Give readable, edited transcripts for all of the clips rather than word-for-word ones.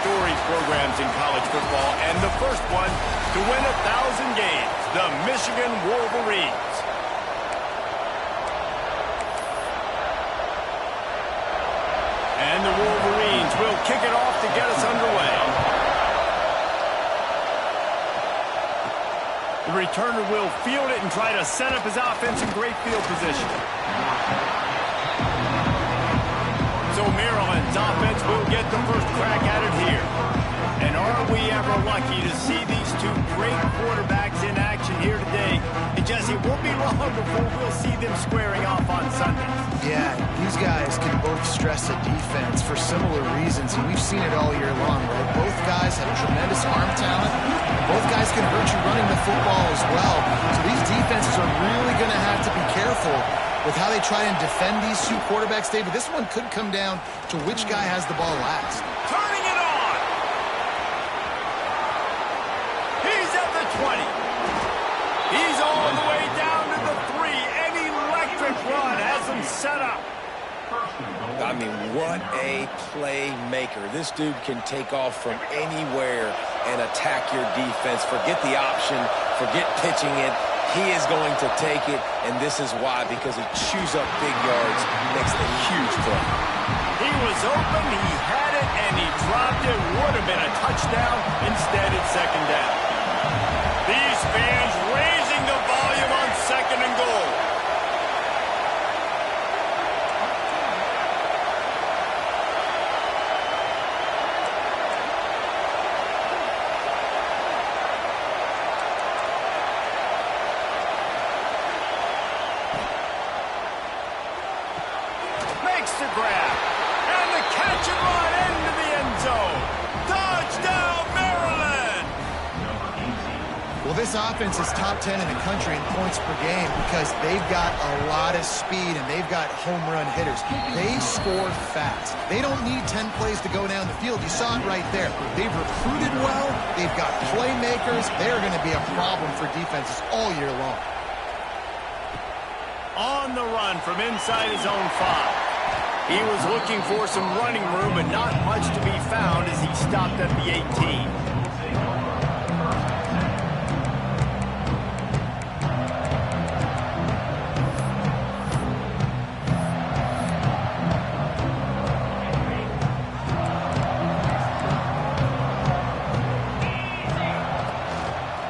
storied programs in college football, and the first one to win 1,000 games, the Michigan Wolverines. And the Wolverines will kick it off to get us underway. The returner will field it and try to set up his offense in great field position. So Maryland's offense will get the first crack at it here. And are we ever lucky to see these two great quarterbacks in action here today? And Jesse, it won't be long before we'll see them squaring off on Sundays. Yeah, these guys can both stress a defense for similar reasons, and we've seen it all year long, right? Both guys have tremendous arm talent. Both guys can hurt you running the football as well. So these defenses are really going to have to be careful with how they try and defend these two quarterbacks, David. This one could come down to which guy has the ball last. Turning it on! He's at the 20. He's all the way down to the 3. An electric run has him set up. I mean, what a playmaker. This dude can take off from anywhere and attack your defense. Forget the option. Forget pitching it. He is going to take it, and this is why, because he chews up big yards, makes a huge play. He was open, he had it, and he dropped it. Would have been a touchdown. Instead, it's second down. These fans raising the volume on second and goal. Makes the grab, and the catch and run into the end zone. Touchdown, Maryland! Well, this offense is top 10 in the country in points per game because they've got a lot of speed and they've got home run hitters. They score fast. They don't need 10 plays to go down the field. You saw it right there. They've recruited well. They've got playmakers. They're going to be a problem for defenses all year long. On the run from inside his own 5. He was looking for some running room, but not much to be found as he stopped at the 18.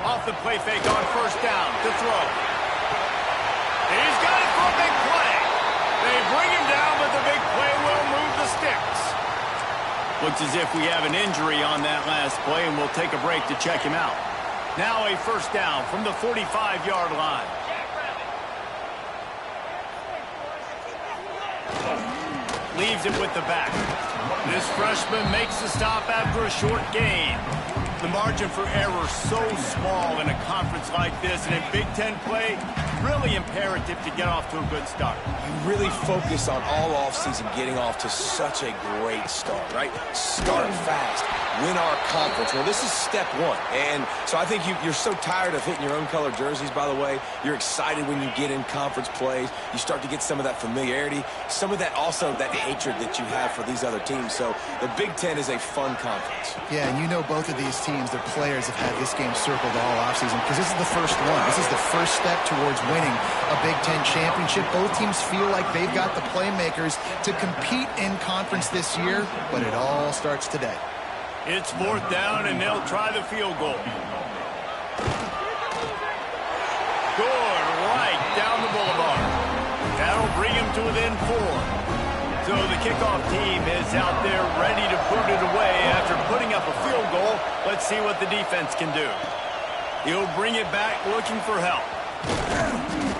Off the play fake on first down to throw. He's got it for a big play. They bring him down, but the big play will move the sticks. Looks as if we have an injury on that last play, and we'll take a break to check him out. Now a first down from the 45-yard line. Leaves it with the back. This freshman makes the stop after a short gain. The margin for error so small in a conference like this, and in Big Ten play, really imperative to get off to a good start. You really focus on all offseason getting off to such a great start, right? Start fast. Win our conference. Well, this is step one. And so I think you're so tired of hitting your own color jerseys, by the way. You're excited when you get in conference plays. You start to get some of that familiarity, some of that also that hatred that you have for these other teams. So the Big Ten is a fun conference. Yeah, and you know both of these teams, their players have had this game circled all offseason because this is the first one. This is the first step towards winning a Big Ten championship. Both teams feel like they've got the playmakers to compete in conference this year, but it all starts today. It's fourth down, and they'll try the field goal. Good, right down the boulevard. That'll bring him to within 4. So the kickoff team is out there ready to put it away after putting up a field goal. Let's see what the defense can do. He'll bring it back looking for help.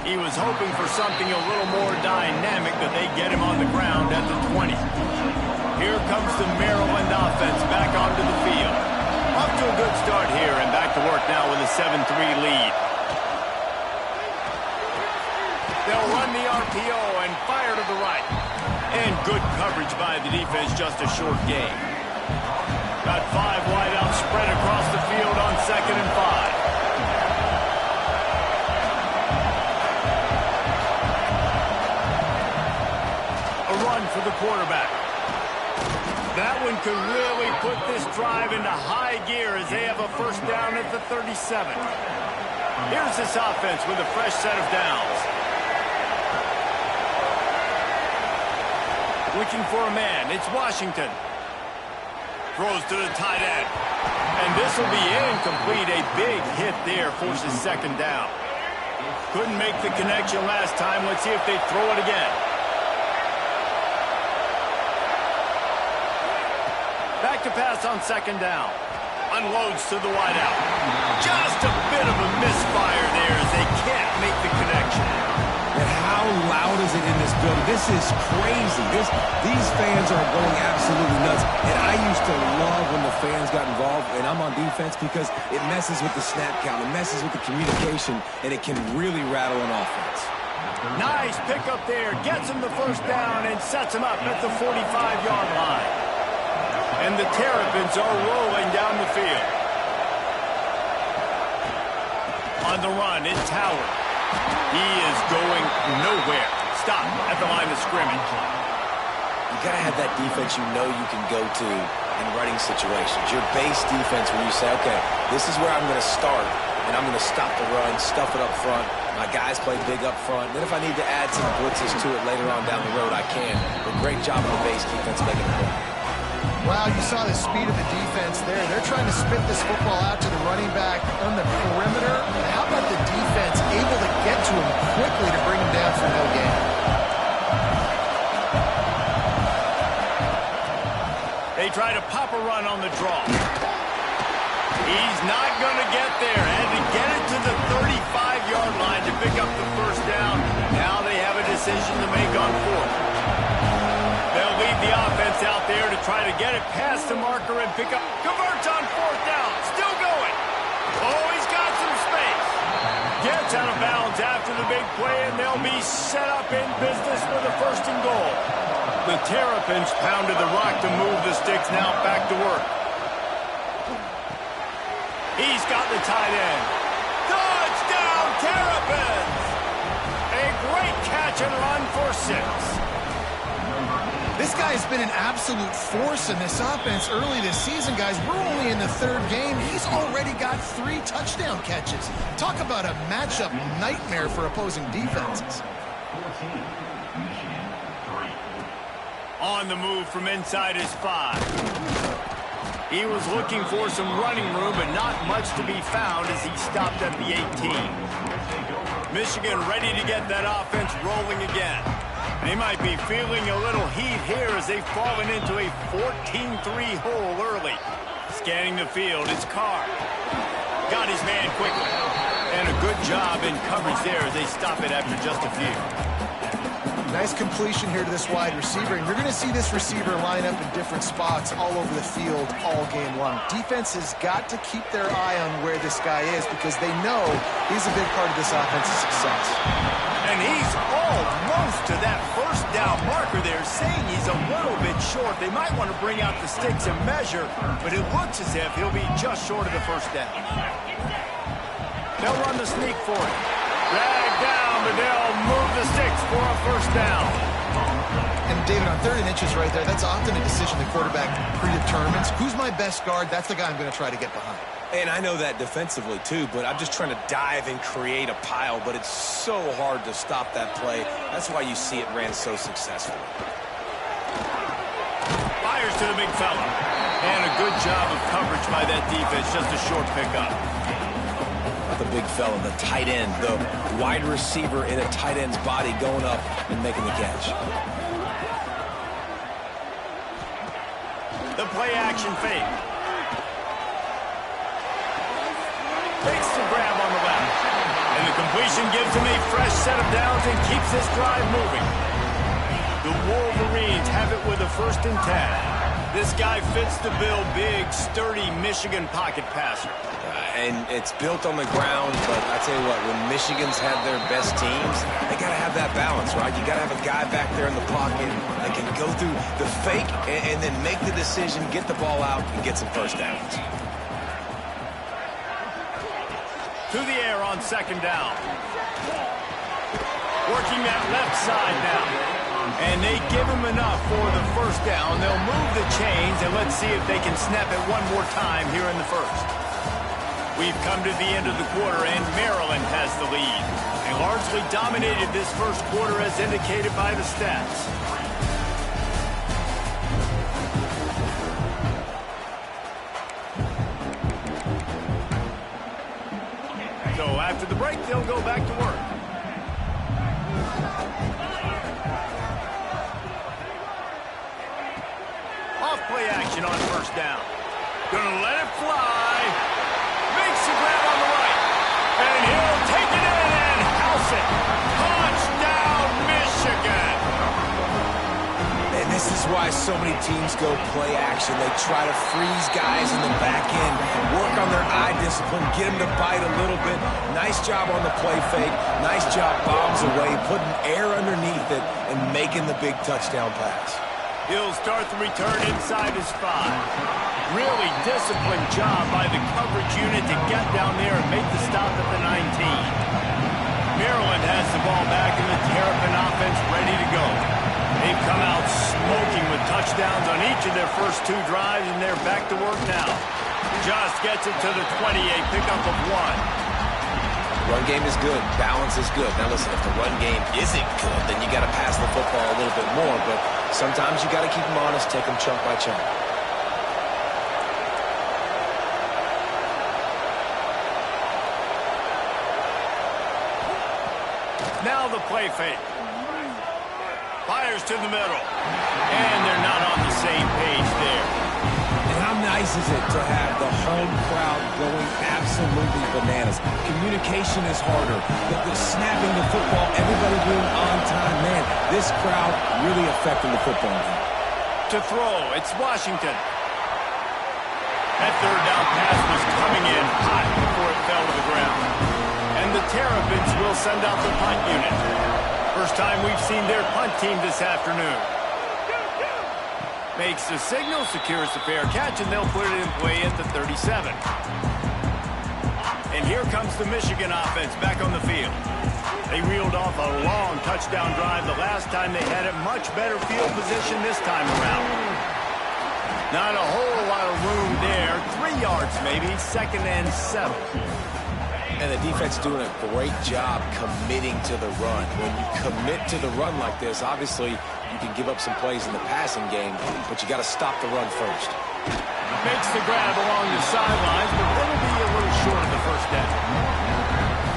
He was hoping for something a little more dynamic, but they get him on the ground at the 20. Here comes the Maryland offense back onto the field. Off to a good start here and back to work now with a 7-3 lead. They'll run the RPO and fire to the right. And good coverage by the defense, just a short gain. Got 5 wide out spread across the field on 2nd and 5. A run for the quarterback. That one could really put this drive into high gear as they have a first down at the 37. Here's this offense with a fresh set of downs. Looking for a man. It's Washington. Throws to the tight end. And this will be incomplete. A big hit there forces second down. Couldn't make the connection last time. Let's see if they throw it again. Back to pass on second down. Unloads to the wideout. Just a bit of a misfire there as they can't make the connection. And how loud is it in this building? This is crazy. These fans are going absolutely nuts. And I used to love when the fans got involved, and I'm on defense, because it messes with the snap count, it messes with the communication, and it can really rattle an offense. Nice pickup there. Gets him the first down and sets him up at the 45-yard line. And the Terrapins are rolling down the field. On the run, it's Howard. He is going nowhere. Stop at the line of scrimmage. You got to have that defense you know you can go to in running situations. Your base defense where you say, okay, this is where I'm going to start, and I'm going to stop the run, stuff it up front. My guys play big up front. Then if I need to add some blitzes to it later on down the road, I can. But great job on the base defense making it work. Wow, you saw the speed of the defense there. They're trying to spit this football out to the running back on the perimeter. How about the defense able to get to him quickly to bring him down for no gain? They try to pop a run on the draw. He's not going to get there. And to get it to the 35-yard line to pick up the first down. Now they have a decision to make on fourth. They'll leave the offense out there to try to get it past the marker and pick up. Converts on fourth down. Still going. Oh, he's got some space. Gets out of bounds after the big play, and they'll be set up in business with a first and goal. The Terrapins pounded the rock to move the sticks. Now back to work. He's got the tight end. Touchdown, Terrapins! A great catch and run for 6. This guy has been an absolute force in this offense early this season, guys. We're only in the third game. He's already got 3 touchdown catches. Talk about a matchup nightmare for opposing defenses. On the move from inside his 5. He was looking for some running room, but not much to be found as he stopped at the 18. Michigan ready to get that offense rolling again. They might be feeling a little heat here as they've fallen into a 14-3 hole early. Scanning the field, it's Carr. Got his man quickly. And a good job in coverage there as they stop it after just a few. Nice completion here to this wide receiver, and you're going to see this receiver line up in different spots all over the field all game long. Defense has got to keep their eye on where this guy is because they know he's a big part of this offense's success. And he's almost to that first down marker there, saying he's a little bit short. They might want to bring out the sticks and measure, but it looks as if he'll be just short of the first down. They'll run the sneak for it. Drag down, but they'll move the sticks for a first down. And David, on 3rd and inches right there, that's often a decision the quarterback predetermines. Who's my best guard? That's the guy I'm going to try to get behind. And I know that defensively, too, but I'm just trying to dive and create a pile, but it's so hard to stop that play. That's why you see it ran so successfully. Fires to the big fella. And a good job of coverage by that defense, just a short pickup. The big fella, the tight end, the wide receiver in a tight end's body going up and making the catch. The play action fake. Takes the grab on the left. And the completion gives him a fresh set of downs and keeps this drive moving. The Wolverines have it with a 1st and 10. This guy fits the bill, big, sturdy Michigan pocket passer. And it's built on the ground, but I tell you what, when Michigan's had their best teams, they got to have that balance, right? You got to have a guy back there in the pocket that can go through the fake and then make the decision, get the ball out, and get some first downs. To the air on 2nd down. Working that left side now. And they give him enough for the first down. They'll move the chains, and let's see if they can snap it one more time here in the first. We've come to the end of the quarter, and Maryland has the lead. They largely dominated this first quarter as indicated by the stats. So after the break, they'll go back to work. Off-play action on first down. Gonna let it fly. Makes the grab on the right. And he'll take it in and house it. Touchdown, Michigan. And this is why so many teams go play action. They try to freeze guys in the back end, work on their eye discipline, get them to bite a little bit. Nice job on the play fake. Nice job bombs away, putting air underneath it, and making the big touchdown pass. He'll start the return inside his 5. Really disciplined job by the coverage unit to get down there and make the stop at the 19. Maryland has the ball back and the Terrapin offense ready to go. They've come out smoking with touchdowns on each of their first 2 drives, and they're back to work now. Just gets it to the 20, a pickup of 1. Run game is good. Balance is good. Now listen, if the run game isn't good, then you got to pass the football a little bit more. But sometimes you got to keep them honest, take them chunk by chunk. Now the play fake. Fires to the middle. And they're not on the same page there. And how nice is it to have the home crowd going absolutely bananas? Communication is harder. The snapping the football, everybody being on time. Man, this crowd really affecting the football game. To throw, it's Washington. That third down pass was coming in hot before it fell to the ground. And the Terrapins will send out the punt unit. First time we've seen their punt team this afternoon. Makes the signal, secures the fair catch, and they'll put it in play at the 37. And here comes the Michigan offense back on the field. They reeled off a long touchdown drive the last time they had a much better field position this time around. Not a whole lot of room there. 3 yards maybe, 2nd and 7. And the defense doing a great job committing to the run. When you commit to the run like this, obviously you can give up some plays in the passing game, but you got to stop the run first. Makes the grab along the sidelines, but that'll be a little short of the first down.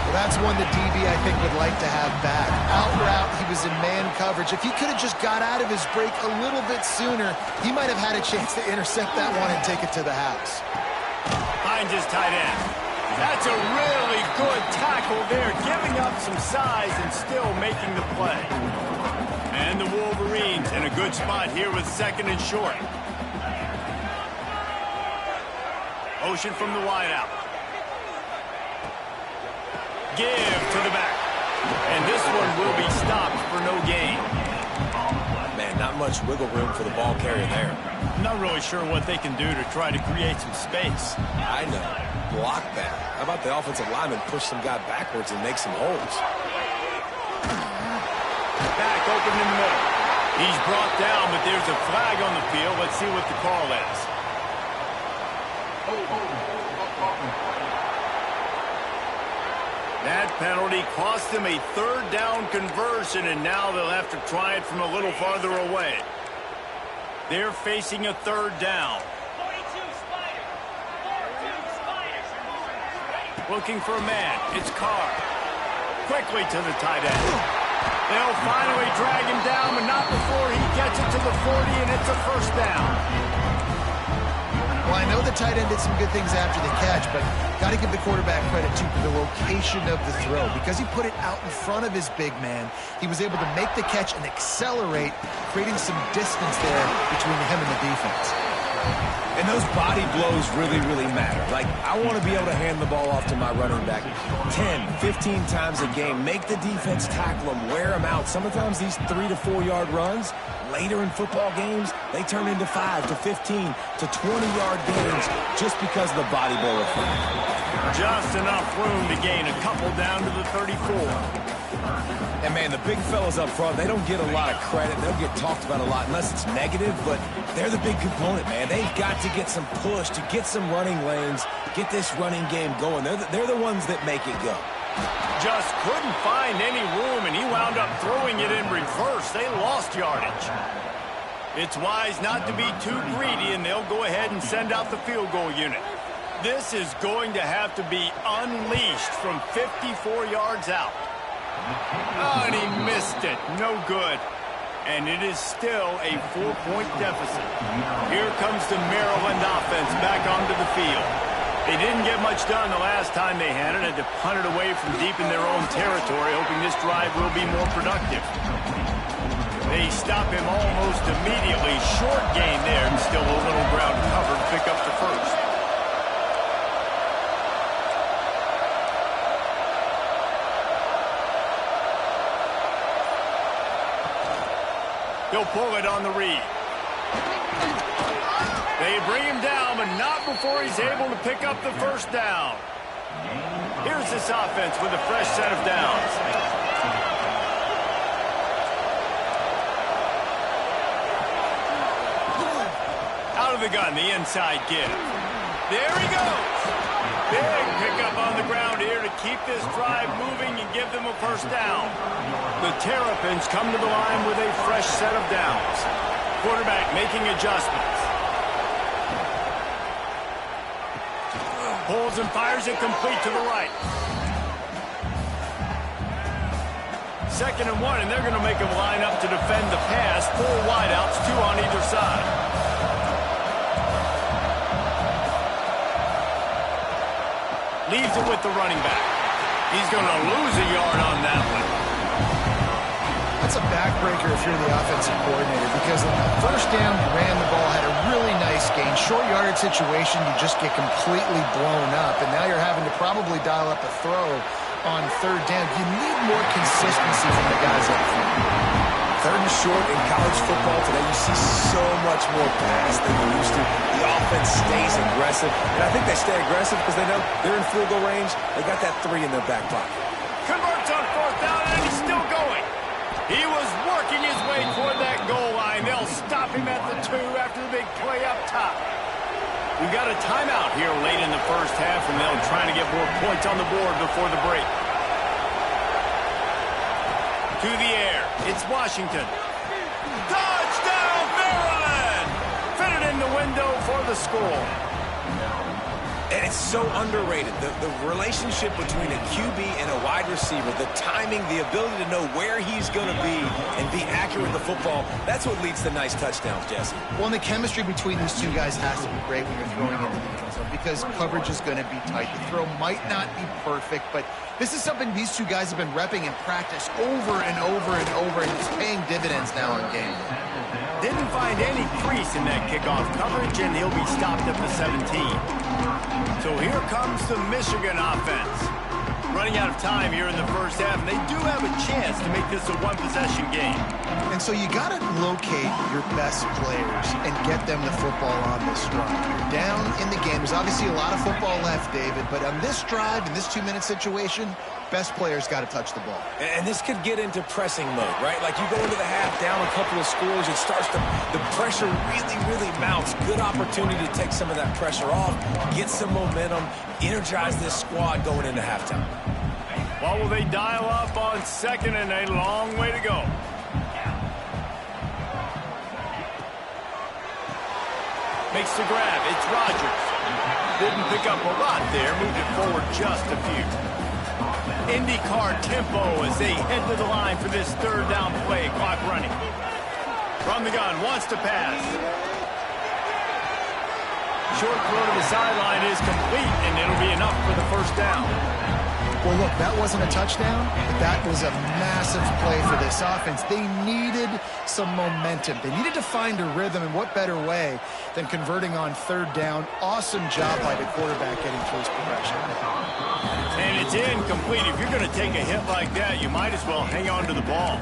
Well, that's one that DB, I think, would like to have back. Out route, he was in man coverage. If he could have just got out of his break a little bit sooner, he might have had a chance to intercept that one and take it to the house. Finds his tight end. That's a really good tackle there, giving up some size and still making the play. And the Wolverines in a good spot here with 2nd and short. Motion from the wideout. Give to the back. And this one will be stopped for no gain. Man, not much wiggle room for the ball carrier there. I'm not really sure what they can do to try to create some space. I know. Block that. How about the offensive lineman push some guy backwards and make some holes? Back open in the middle. He's brought down, but there's a flag on the field. Let's see what the call is. That penalty cost them a 3rd down conversion, and now they'll have to try it from a little farther away. They're facing a 3rd down. Looking for a man. It's Carr. Quickly to the tight end. They'll finally drag him down, but not before he gets it to the 40, and it's a first down. Well, I know the tight end did some good things after the catch, but got to give the quarterback credit to the location of the throw. Because he put it out in front of his big man, he was able to make the catch and accelerate, creating some distance there between him and the defense. And those body blows really, really matter. Like, I want to be able to hand the ball off to my running back 10, 15 times a game. Make the defense tackle them, wear them out. Sometimes these 3 to 4 yard runs, later in football games, they turn into 5 to 15 to 20 yard gains just because of the body blow effect. Just enough room to gain a couple down to the 34. And, man, the big fellas up front, they don't get a lot of credit. They don't get talked about a lot unless it's negative, but they're the big component, man. They've got to get some push, to get some running lanes, get this running game going. They're the ones that make it go. Just couldn't find any room, and he wound up throwing it in reverse. They lost yardage. It's wise not to be too greedy, and they'll go ahead and send out the field goal unit. This is going to have to be unleashed from 54 yards out. Oh, and he missed it. No good. And it is still a 4-point deficit. Here comes the Maryland offense back onto the field. They didn't get much done the last time they had it. Had to punt it away from deep in their own territory, hoping this drive will be more productive. They stop him almost immediately. Short gain there, and still a little ground covered to pick up the first. He'll pull it on the read. They bring him down, but not before he's able to pick up the first down. Here's this offense with a fresh set of downs. Out of the gun, the inside give. There he goes. Big pickup on the ground here to keep this drive moving and give them a first down. The Terrapins come to the line with a fresh set of downs. Quarterback making adjustments. Pulls and fires it complete to the right. 2nd and 1, and they're going to make him line up to defend the pass. 4 wideouts, 2 on either side. Leaves it with the running back. He's going to lose a yard on that one. That's a backbreaker if you're the offensive coordinator, because on the first down, you ran the ball, had a really nice gain. Short yardage situation, you just get completely blown up, and now you're having to probably dial up a throw on 3rd down. You need more consistency from the guys up front. 3rd and short in college football today, you see so much more pass than you used to. The offense stays aggressive, and I think they stay aggressive because they know they're in field goal range. They got that 3 in their back pocket. Converts on 4th down, and he's still going. He was working his way toward that goal line. They'll stop him at the 2 after the big play up top. We've got a timeout here late in the first half, and they'll try to get more points on the board before the break. To the air. It's Washington. Touchdown, Maryland! Fitted in the window for the score. And it's so underrated. The relationship between a QB and a wide receiver, the timing, the ability to know where he's going to be and be accurate with the football, that's what leads to nice touchdowns, Jesse. Well, and the chemistry between these two guys has to be great when you're throwing in the end zone, because coverage is going to be tight. The throw might not be perfect, but this is something these two guys have been repping in practice over and over and over, and it's paying dividends now in game. Didn't find any crease in that kickoff coverage, and he'll be stopped at the 17. So here comes the Michigan offense. Running out of time here in the first half, and they do have a chance to make this a one-possession game. And so you got to locate your best players and get them the football on this drive. You're down in the game. There's obviously a lot of football left, David, but on this drive, in this 2-minute situation, best players got to touch the ball. And this could get into pressing mode, right? Like you go into the half down a couple of scores, it starts to, the pressure really mounts. Good opportunity to take some of that pressure off, get some momentum, energize this squad going into halftime. What will they dial up on 2nd and a long way to go? Makes the grab. It's Rodgers. Didn't pick up a lot there. Moved it forward just a few. IndyCar tempo as they head to the line for this 3rd down play. Clock running. From the gun. Wants to pass. Short throw to the sideline is complete, and it'll be enough for the first down. Well, look, that wasn't a touchdown, but that was a massive play for this offense. They needed some momentum. They needed to find a rhythm, and what better way than converting on 3rd down. Awesome job by the quarterback getting through his progression. And it's incomplete. If you're going to take a hit like that, you might as well hang on to the ball.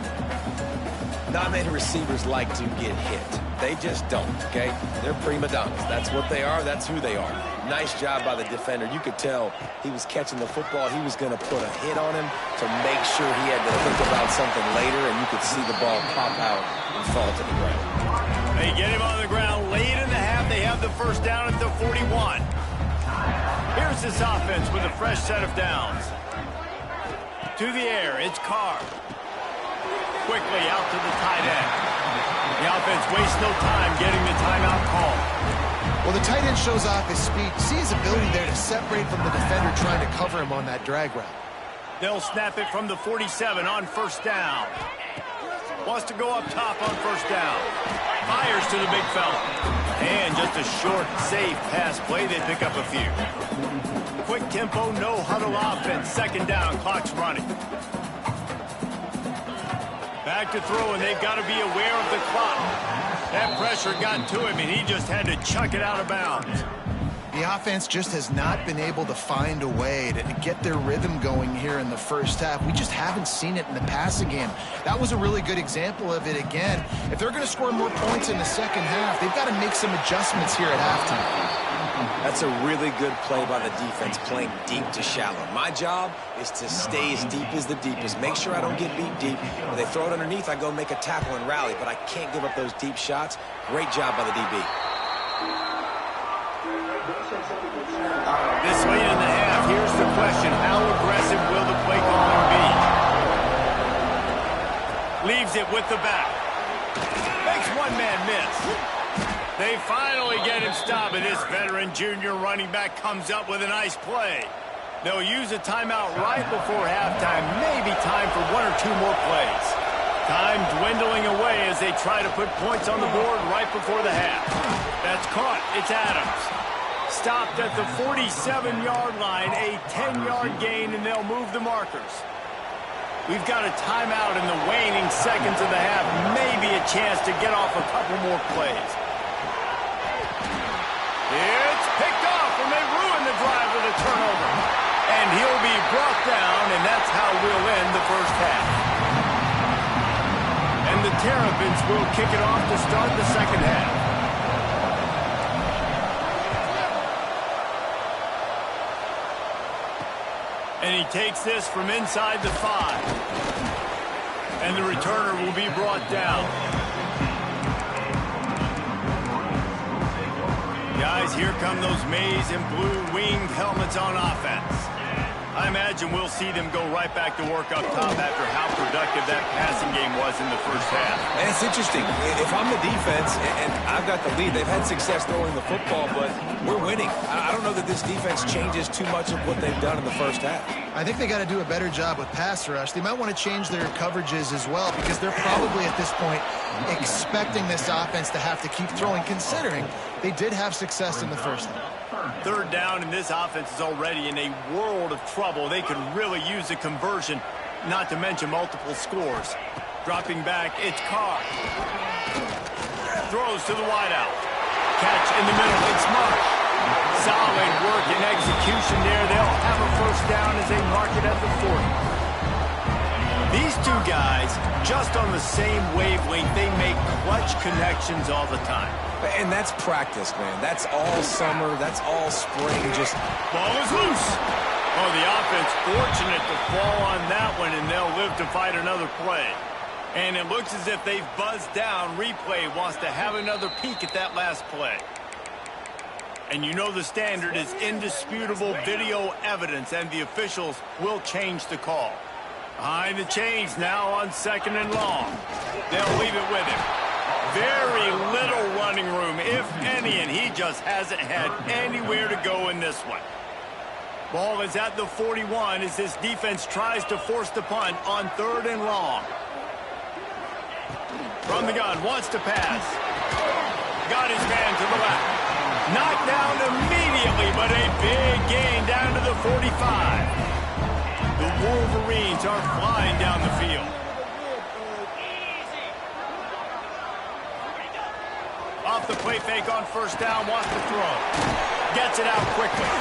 Not many receivers like to get hit. They just don't, okay? They're prima donnas. That's what they are. That's who they are. Nice job by the defender. You could tell he was catching the football. He was going to put a hit on him to make sure he had to think about something later, and you could see the ball pop out and fall to the ground. They get him on the ground late in the half. They have the first down at the 41. Here's this offense with a fresh set of downs. To the air, it's Carr. Quickly out to the tight end. The offense wastes no time getting the timeout call. Well, the tight end shows off his speed. See his ability there to separate from the defender trying to cover him on that drag route. They'll snap it from the 47 on first down. Wants to go up top on first down. Fires to the big fella. And just a short, safe pass play. They pick up a few. Quick tempo, no huddle offense. Second down, clock's running. Back to throw, and they've got to be aware of the clock. That pressure got to him, and he just had to chuck it out of bounds. The offense just has not been able to find a way to get their rhythm going here in the first half. We just haven't seen it in the passing game. That was a really good example of it again. If they're going to score more points in the second half, they've got to make some adjustments here at halftime. That's a really good play by the defense, playing deep to shallow. My job is to stay as deep as the deepest. Make sure I don't get beat deep. When they throw it underneath, I go make a tackle and rally, but I can't give up those deep shots. Great job by the DB. This late in the half, here's the question. How aggressive will the play calling be? Leaves it with the back. Makes one man miss. They finally get him stopped, and this veteran junior running back comes up with a nice play. They'll use a timeout right before halftime. Maybe time for one or two more plays. Time dwindling away as they try to put points on the board right before the half. That's caught. It's Adams. Stopped at the 47-yard line, a 10-yard gain, and they'll move the markers. We've got a timeout in the waning seconds of the half. Maybe a chance to get off a couple more plays. It's picked off, and they ruin the drive with a turnover. And he'll be brought down, and that's how we'll end the first half. And the Terrapins will kick it off to start the second half. And he takes this from inside the 5. And the returner will be brought down. Guys, here come those maize and blue winged helmets on offense. I imagine we'll see them go right back to work up top after how productive that passing game was in the first half. And it's interesting. If I'm the defense and I've got the lead, they've had success throwing the football, but we're winning. I don't know that this defense changes too much of what they've done in the first half. I think they got to do a better job with pass rush. They might want to change their coverages as well, because they're probably at this point expecting this offense to have to keep throwing, considering they did have success in the first half. Third down, and this offense is already in a world of trouble. They could really use a conversion, not to mention multiple scores. Dropping back, it's Carr. Throws to the wideout. Catch in the middle, it's Marsh. Solid work and execution there. They'll have a first down as they mark it at the 40. These two guys, just on the same wavelength, they make clutch connections all the time. And that's practice, man. That's all summer. That's all spring. Just ball is loose. Oh, the offense fortunate to fall on that one, and they'll live to fight another play. And it looks as if they've buzzed down. Replay wants to have another peek at that last play. And you know the standard is indisputable video evidence, and the officials will change the call. Behind the chains now on second and long. They'll leave it with him. Very little running room, if any, and he just hasn't had anywhere to go in this one. Ball is at the 41 as this defense tries to force the punt on third and long. From the gun, wants to pass. Got his man to the left. Knocked down immediately, but a big gain down to the 45. The Wolverines are flying down the field. Off the play fake on first down, wants to throw. Gets it out quickly.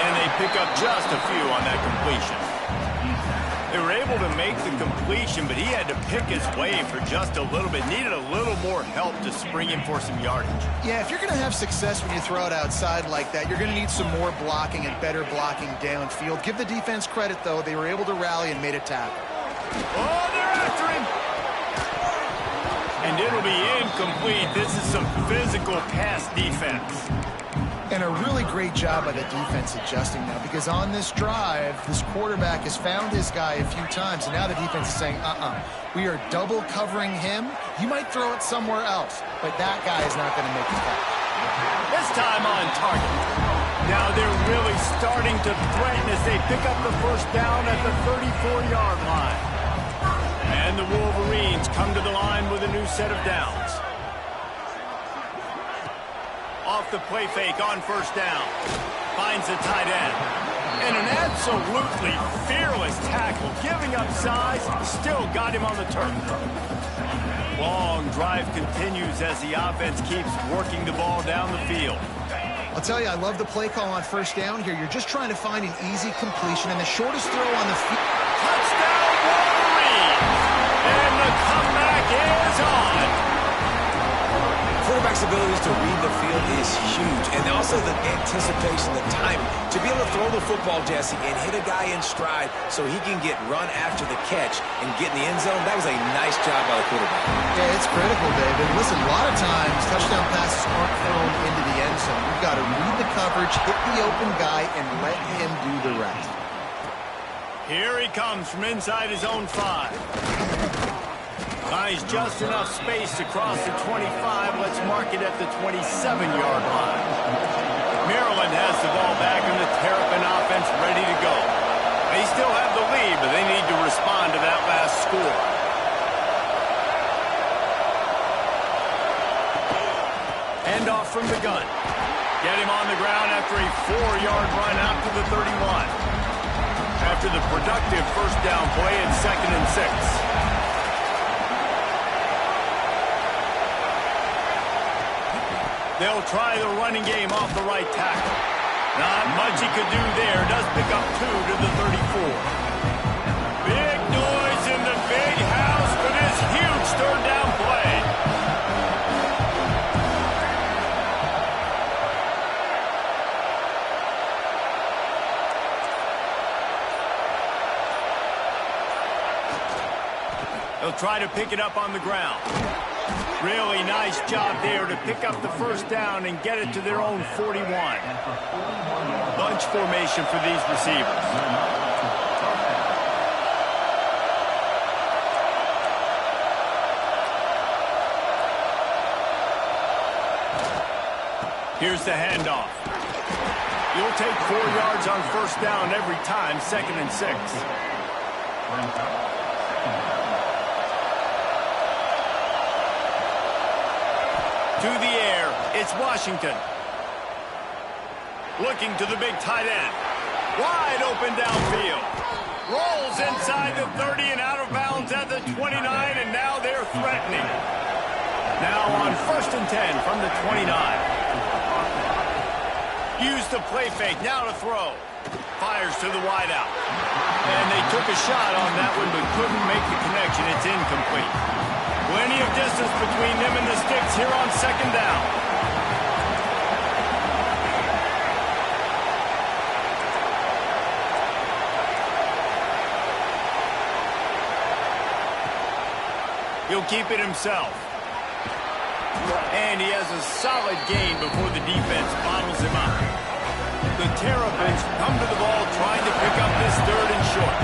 And they pick up just a few on that completion. They were able to make the completion, but he had to pick his way for just a little bit. Needed a little more help to spring him for some yardage. Yeah, if you're going to have success when you throw it outside like that, you're going to need some more blocking and better blocking downfield. Give the defense credit, though. They were able to rally and made a tackle. Oh, they're after him. And it'll be incomplete. This is some physical pass defense. And a really great job by the defense adjusting now, because on this drive, this quarterback has found his guy a few times, and now the defense is saying, we are double covering him. You might throw it somewhere else, but that guy is not going to make the catch. This time on target. Now they're really starting to threaten as they pick up the first down at the 34-yard line. And the Wolverines come to the line with a new set of downs. Off the play fake on first down. Finds the tight end. And an absolutely fearless tackle. Giving up size, still got him on the turf. Long drive continues as the offense keeps working the ball down the field. I'll tell you, I love the play call on first down here. You're just trying to find an easy completion, and the shortest throw on the field. Touchdown, Wolverines! And the comeback is on. Quarterback's abilities to read the field is huge, and also the anticipation, the timing. To be able to throw the football, Jesse, and hit a guy in stride so he can get run after the catch and get in the end zone, that was a nice job by the quarterback. Yeah, it's critical, David. Listen, a lot of times touchdown passes aren't thrown into the end zone. You've got to read the coverage, hit the open guy, and let him do the rest. Here he comes from inside his own 5. Finds just enough space to cross the 25. Let's mark it at the 27-yard line. Maryland has the ball back and the Terrapin offense ready to go. They still have the lead, but they need to respond to that last score. Hand off from the gun. Get him on the ground after a 4-yard run out to the 31. After the productive first down play, it's 2nd and 6. They'll try the running game off the right tackle. Not much he could do there. Does pick up 2 to the 34. Big noise in the big house for this huge third down play. They'll try to pick it up on the ground. Really nice job there to pick up the first down and get it to their own 41. Bunch formation for these receivers. Here's the handoff. You'll take 4 yards on first down every time, 2nd and 6. To the air, it's Washington. Looking to the big tight end. Wide open downfield. Rolls inside the 30 and out of bounds at the 29, and now they're threatening. Now on 1st and 10 from the 29. Use the play fake, now to throw. Fires to the wideout. And they took a shot on that one, but couldn't make the connection. It's incomplete. Plenty of distance between them and the sticks here on 2nd down. He'll keep it himself. And he has a solid gain before the defense bottles him up. The Terrapins come to the ball trying to pick up this 3rd and short.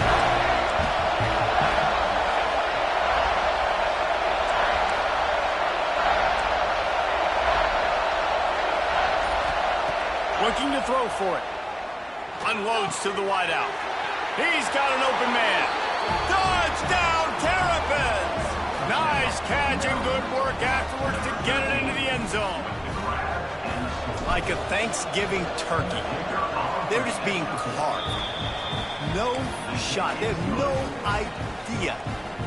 Looking to throw for it. Unloads to the wideout. He's got an open man. Touchdown, Terrapins! Nice catch and good work afterwards to get it into the end zone. Like a Thanksgiving turkey. They're just being carved. No shot. They have no idea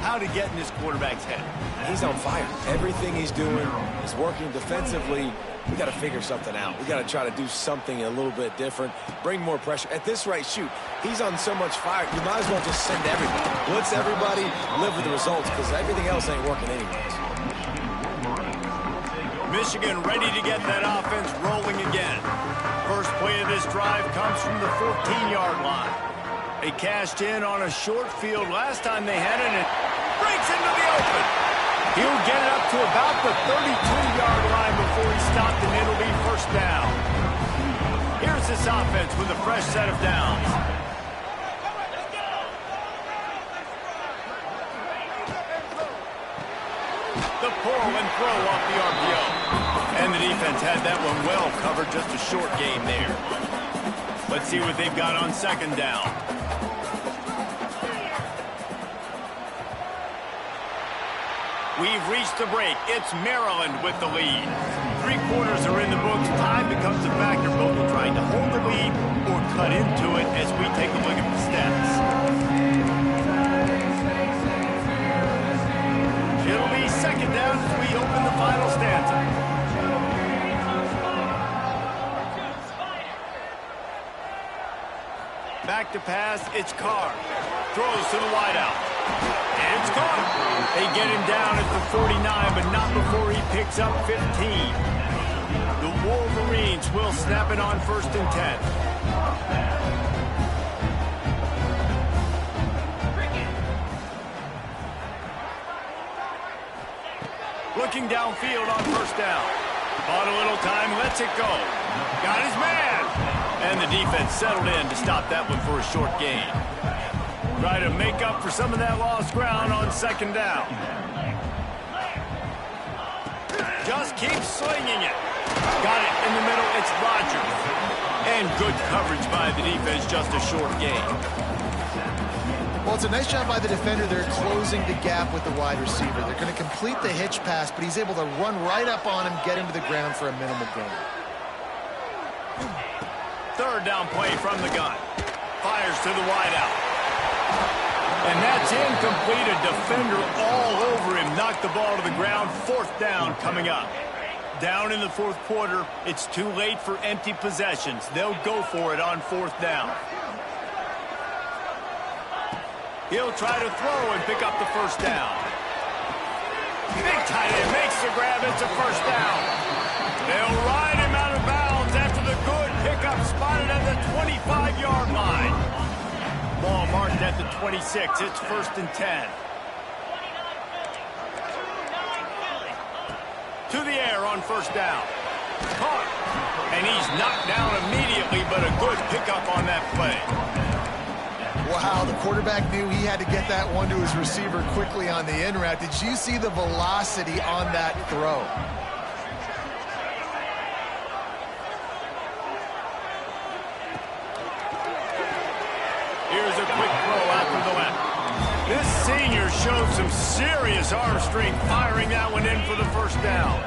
how to get in this quarterback's head. He's on fire. Everything he's doing is working defensively we got to figure something out. We got to try to do something a little bit different, bring more pressure. At this rate, shoot, he's on so much fire, you might as well just send everybody. Blitz everybody, live with the results, because everything else ain't working anyways. Michigan ready to get that offense rolling again. First play of this drive comes from the 14-yard line. They cashed in on a short field last time they had it, and it breaks into the open. He'll get it up to about the 32-yard line before he stopped, and it'll be first down. Here's this offense with a fresh set of downs. The pull and throw off the RPO. And the defense had that one well covered, just a short game there. Let's see what they've got on second down. We've reached the break. It's Maryland with the lead. 3 quarters are in the books. Time becomes a factor, both in trying to hold the lead or cut into it as we take a look at the stats. It'll be second down as we open the final stanza. Back to pass, it's Carr. Throws to the wideout. And it's caught. They get him down at the 49, but not before he picks up 15. The Wolverines will snap it on 1st and 10. Looking downfield on 1st down. Bought a little time, lets it go. Got his man. And the defense settled in to stop that one for a short gain. Try to make up for some of that lost ground on 2nd down. Just keep slinging it. Got it in the middle, it's Rodgers. And good coverage by the defense, just a short gain. Well, it's a nice job by the defender. They're closing the gap with the wide receiver. They're going to complete the hitch pass, but he's able to run right up on him, get him to the ground for a minimal gain. 3rd down play from the gun. Fires to the wideout. And that's incomplete. A defender all over him. Knocked the ball to the ground. 4th down coming up. Down in the 4th quarter. It's too late for empty possessions. They'll go for it on 4th down. He'll try to throw and pick up the 1st down. Big tight end makes the grab. It's a 1st down. They'll ride him out of bounds after the good pickup spotted at the 25-yard line. Ball marked at the 26. It's 1st and 10. To the air on 1st down. Caught. And he's knocked down immediately, but a good pickup on that play. Wow, the quarterback knew he had to get that one to his receiver quickly on the in route. Did you see the velocity on that throw? Here's a quick throw out to the left. This senior showed some serious arm strength firing that one in for the 1st down.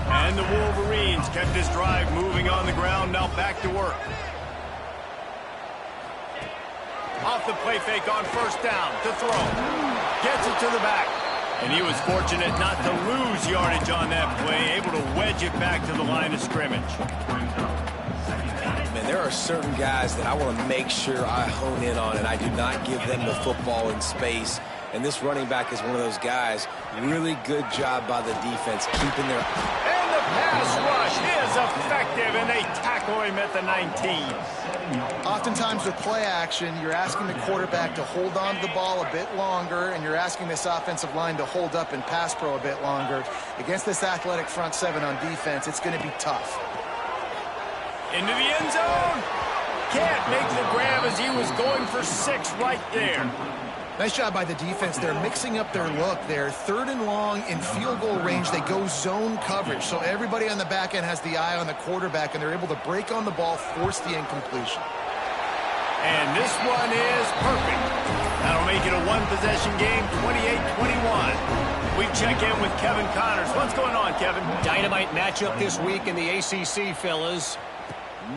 And the Wolverines kept this drive moving on the ground, now back to work. Off the play fake on 1st down to throw. Gets it to the back. And he was fortunate not to lose yardage on that play, able to wedge it back to the line of scrimmage. Man, there are certain guys that I want to make sure I hone in on, and I do not give them the football in space. And this running back is one of those guys. Really good job by the defense, keeping their... And the pass rush is effective, and they tackle him at the 19. Oftentimes with play action, you're asking the quarterback to hold on to the ball a bit longer, and you're asking this offensive line to hold up in pass pro a bit longer. Against this athletic front 7 on defense, it's going to be tough. Into the end zone. Can't make the grab as he was going for 6 right there. Nice job by the defense. They're mixing up their look. They're 3rd and long in field goal range. They go zone coverage. So everybody on the back end has the eye on the quarterback, and they're able to break on the ball, force the incompletion. And this one is perfect. That'll make it a 1-possession game, 28-21. We check in with Kevin Connors. What's going on, Kevin? Dynamite matchup this week in the ACC, fellas.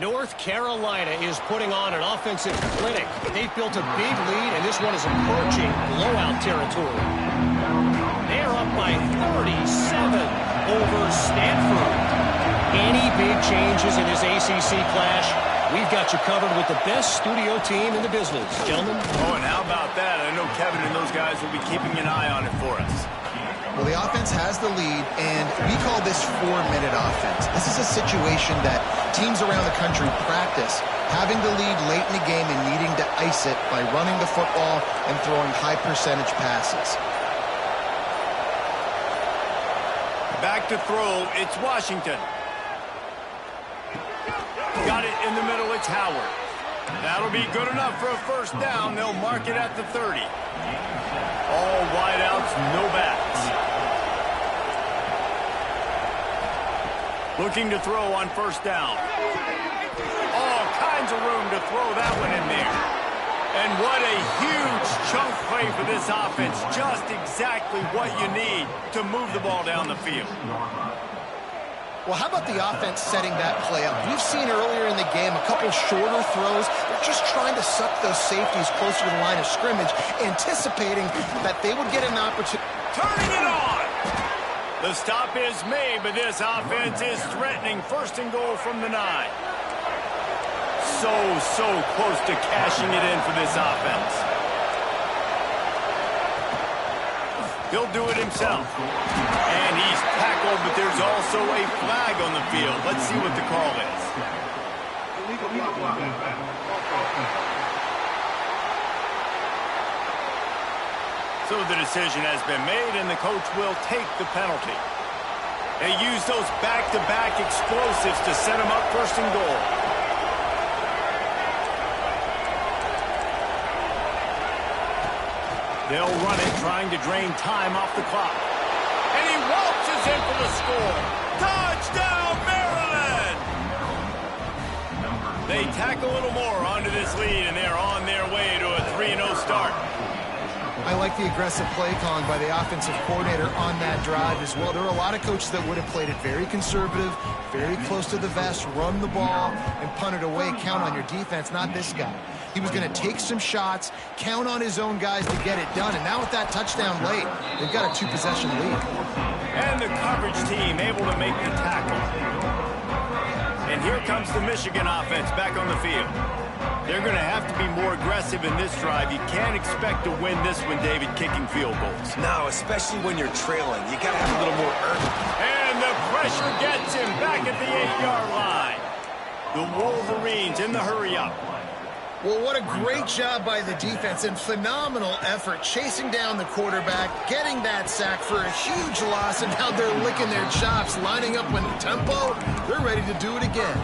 North Carolina is putting on an offensive clinic. They've built a big lead, and this one is approaching blowout territory. They're up by 37 over Stanford. Any big changes in this ACC clash, we've got you covered with the best studio team in the business. Gentlemen? Oh, and how about that? I know Kevin and those guys will be keeping an eye on it for us. Well, the offense has the lead, and we call this 4-minute offense. This is a situation that teams around the country practice, having the lead late in the game and needing to ice it by running the football and throwing high-percentage passes. Back to throw, it's Washington. Got it in the middle, it's Howard. That'll be good enough for a first down. They'll mark it at the 30. All wideouts, no backs. Looking to throw on first down. All kinds of room to throw that one in there. And what a huge chunk play for this offense. Just exactly what you need to move the ball down the field. Well, how about the offense setting that play up? We've seen earlier in the game a couple shorter throws. They're just trying to suck those safeties closer to the line of scrimmage, anticipating that they would get an opportunity. Turning it on! The stop is made, but this offense is threatening first and goal from the 9. So close to cashing it in for this offense. He'll do it himself. And he's tackled, but there's also a flag on the field. Let's see what the call is. So the decision has been made, and the coach will take the penalty. They use those back-to-back explosives to set him up first and goal. They'll run it, trying to drain time off the clock. And he waltzes in for the score. Touchdown, Maryland! They tack a little more onto this lead, and they're on their way to a 3-0 start. I like the aggressive play calling by the offensive coordinator on that drive as well. There are a lot of coaches that would have played it very conservative, very close to the vest, run the ball, and punt it away, count on your defense, not this guy. He was going to take some shots, count on his own guys to get it done, and now with that touchdown late, they've got a 2-possession lead. And the coverage team able to make the tackle. And here comes the Michigan offense back on the field. They're going to have to be more aggressive in this drive. You can't expect to win this one, David, kicking field goals. No, especially when you're trailing. You got to have a little more urgency. And the pressure gets him back at the 8-yard line. The Wolverines in the hurry-up. Well, what a great job by the defense and phenomenal effort chasing down the quarterback, getting that sack for a huge loss, and now they're licking their chops, lining up with the tempo. They're ready to do it again.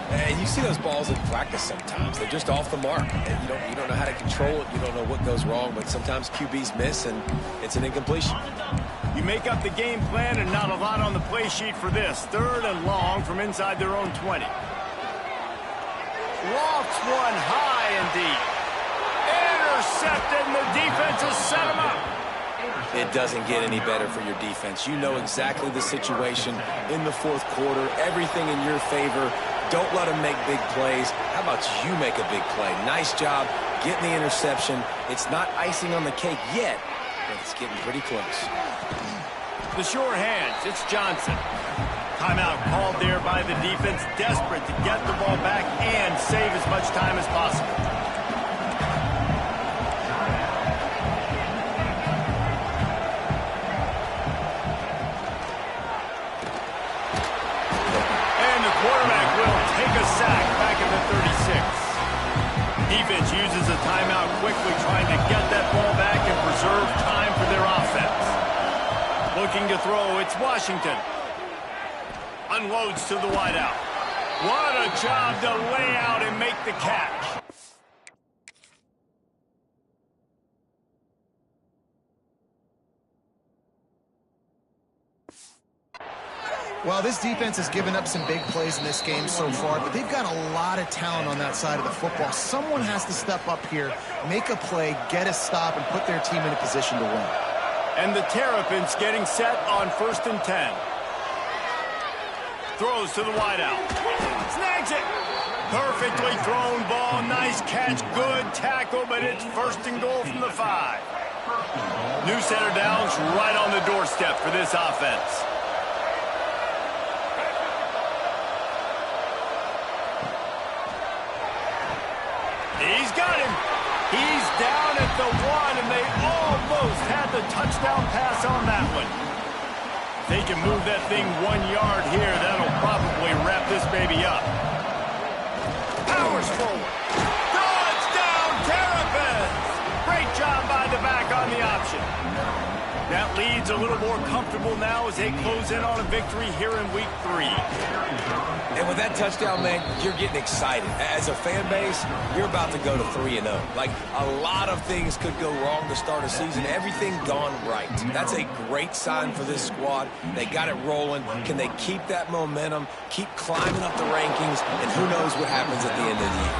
And you see those balls in practice sometimes. They're just off the mark. And you don't know how to control it. You don't know what goes wrong, but sometimes QBs miss, and it's an incompletion. You make up the game plan, and not a lot on the play sheet for this. 3rd and long from inside their own 20. Lofts one high and deep. Intercepted, and the defense has set him up. It doesn't get any better for your defense. You know exactly the situation in the 4th quarter. Everything in your favor. Don't let them make big plays. How about you make a big play? Nice job getting the interception. It's not icing on the cake yet, but it's getting pretty close. The sure hands, it's Johnson. Timeout called there by the defense, desperate to get the ball back and save as much time as possible. And the quarterback will take a sack back at the 36. Defense uses a timeout quickly, trying to get that ball back and preserve time for their offense. Looking to throw, it's Washington. Unloads to the wideout. What a job to lay out and make the catch. Well, this defense has given up some big plays in this game so far, but they've got a lot of talent on that side of the football. Someone has to step up here, make a play, get a stop, and put their team in a position to win. And the Terrapins getting set on 1st and 10. Throws to the wideout. Snags it. Perfectly thrown ball. Nice catch. Good tackle, but it's 1st and goal from the 5. New set of downs right on the doorstep for this offense. He's got him. He's down at the 1, and they almost had the touchdown pass on that one. If they can move that thing 1 yard here, that'll probably wrap this baby up. Powers forward. Touchdown, Terrapins! Great job by the back on the option. That lead's a little more comfortable now as they close in on a victory here in Week 3. And with that touchdown, man, you're getting excited. As a fan base, you're about to go to 3-0. Like, a lot of things could go wrong to start a season. Everything gone right. That's a great sign for this squad. They got it rolling. Can they keep that momentum, keep climbing up the rankings, and who knows what happens at the end of the year.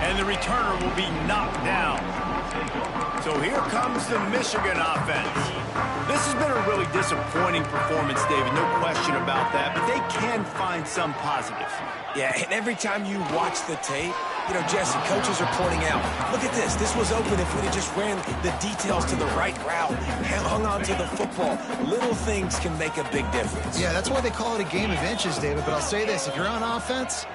And the returner will be knocked down. So here comes the Michigan offense. This has been a really disappointing performance, David, no question about that, but they can find some positives. Yeah, and every time you watch the tape, you know, Jesse, coaches are pointing out, look at this. This was open if we'd have just ran the details to the right route, hung on to the football. Little things can make a big difference. Yeah, that's why they call it a game of inches, David, but I'll say this. If you're on offense,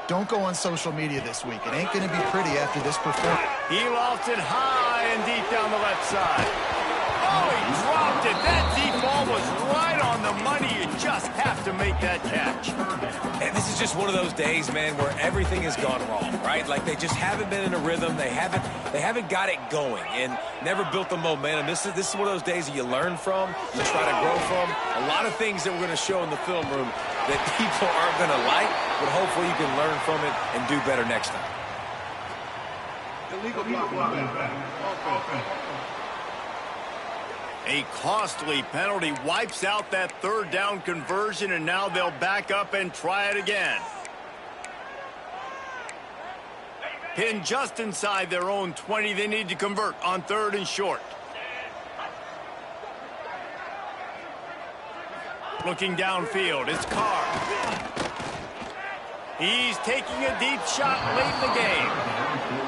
don't go on social media this week. It ain't going to be pretty after this performance. He lost it high and deep down the left side. Oh, he dropped it. That deep ball was right on the money. You just have to make that catch. And this is just one of those days, man, where everything has gone wrong, right? Like they just haven't been in a rhythm. They haven't got it going and never built the momentum. This is one of those days that you learn from, you try to grow from. A lot of things that we're going to show in the film room that people aren't going to like, but hopefully you can learn from it and do better next time. Illegal block. A costly penalty wipes out that third down conversion, and now they'll back up and try it again. Pinned just inside their own 20. They need to convert on 3rd and short. Looking downfield, it's Carr. He's taking a deep shot late in the game.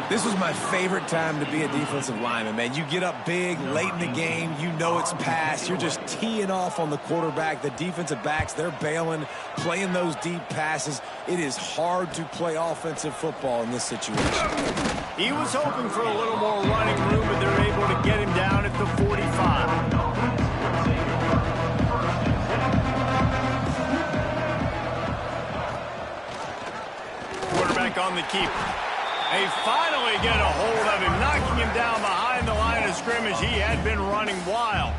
This was my favorite time to be a defensive lineman, man. You get up big, late in the game, you know it's past. You're just teeing off on the quarterback. The defensive backs, they're bailing, playing those deep passes. It is hard to play offensive football in this situation. He was hoping for a little more running room, but they're able to get him down at the 45. Quarterback on the keeper. They finally get a hold of him, knocking him down behind the line of scrimmage. He had been running wild.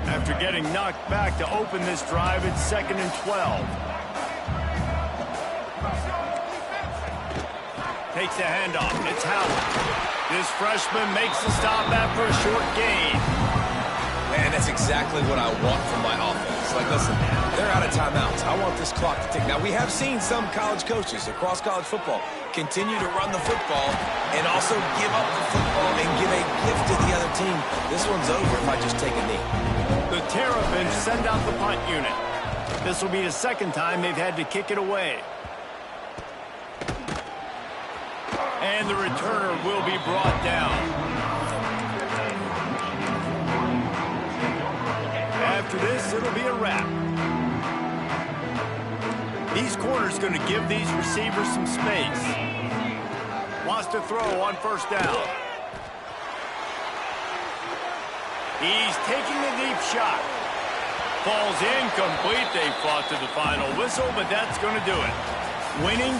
After getting knocked back to open this drive, it's 2nd and 12. Takes a handoff. It's Howard. This freshman makes the stop after a short gain. Man, that's exactly what I want from my offense. Like, listen, they're out of timeouts. I want this clock to tick. Now, we have seen some college coaches across college football continue to run the football and also give up the football and give a gift to the other team. This one's over if I just take a knee. The Terrapins send out the punt unit. This will be the second time they've had to kick it away. And the returner will be brought down. After this, it'll be a wrap. These corners going to give these receivers some space. Wants to throw on 1st down. He's taking a deep shot. Falls incomplete. They fought to the final whistle, but that's going to do it. Winning